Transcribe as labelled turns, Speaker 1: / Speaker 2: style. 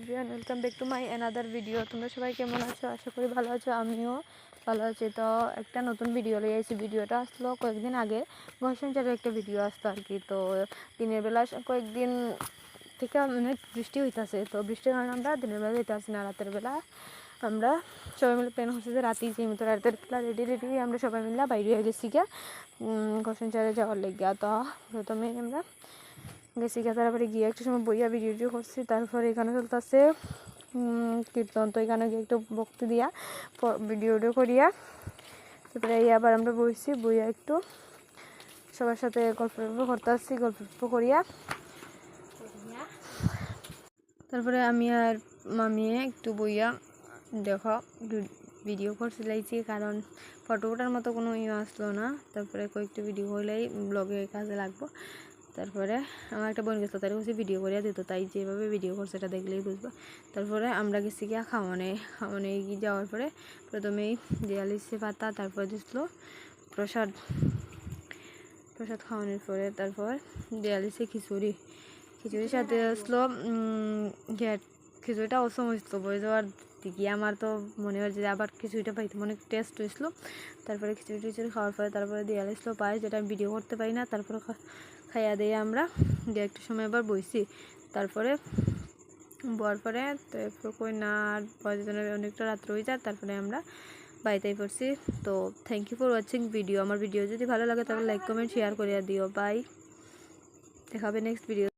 Speaker 1: Everyone, welcome back to my another video. তোমরা সবাই কেমন আছো? আশা করি ভালো আছো। আমিও ভালো আছি। তো একটা নতুন ভিডিও নিয়ে এসেছি। ভিডিওটা আসলো কয়েকদিন আগে, ঘরসঞ্চারের একটা ভিডিও আসতো আর কি। তো দিনের বেলা কয়েকদিন থেকে অনেক বৃষ্টি হইতেছে, তো বৃষ্টির কারণে আমরা দিনের বেলা যেতে আসি না, রাতের বেলা আমরা সবাই মিলে প্ল্যান হচ্ছে যে রাতেই যাই। মতো রাতের বেলা রেডি আমরা সবাই মিলে বাইরে হয়ে গেছি গিয়া ঘরসঞ্চারে যাওয়ার লেগে। তো প্রথমে আমরা গেছি গিয়ে, তারপরে গিয়ে একটু সময় বইয়া ভিডিও করছি। তারপরে এখানে চলতেছে কীর্তন, তো এখানে গিয়ে একটু ভক্তি দিয়া ভিডিও করিয়া তারপরে আবার আমরা বইয়া একটু সবার সাথে গল্প করতে আসছি। গল্প করিয়া তারপরে আমি আর মামিয়ে একটু বইয়া দেখো ভিডিও করছিলাইছি, কারণ ফটো ওঠার মতো কোনো আসলো না। তারপরে কয়েকটা ভিডিও হলেই ব্লগে কাজে লাগবো। তারপরে আমার একটা বোন গেছিলো, তার কাছে ভিডিও করিয়া দিত, তাই যেভাবে ভিডিও করছে এটা দেখলেই বুঝবো। তারপরে আমরা গেছি গিয়া খাওয়ানে গিয়ে যাওয়ার পরে প্রথমেই দিয়ালিসে পাতা, তারপরে দিছিল প্রসাদ খাওয়ানোর পরে তারপর দিয়ালিসে খিচুড়ির সাথে আসলো খিচুড়িটা অসম হয়েছিল। বয়ে যাওয়ার দিকে আমার তো মনে হয় যে আবার খিচুড়িটা পাইতে অনেক টেস্ট হয়েছিল। তারপরে খিচুড়ি খাওয়ার পরে তারপরে দেওয়াল আসলো পায়ে, যেটা আমি ভিডিও করতে পারি না। তারপরে খাইয়া দিয়ে আমরা একটু সময় আবার বইছি। তারপরে বর পরে তো একটু কই না আর অনেকটা রাত্র হয়ে যায়। তারপরে আমরা বাড়িতেই পড়ছি। তো thank you for watching video. আমার ভিডিও যদি ভালো লাগে তাহলে লাইক কমেন্ট শেয়ার করে দিও। বাই, দেখা হবে নেক্সট ভিডিও।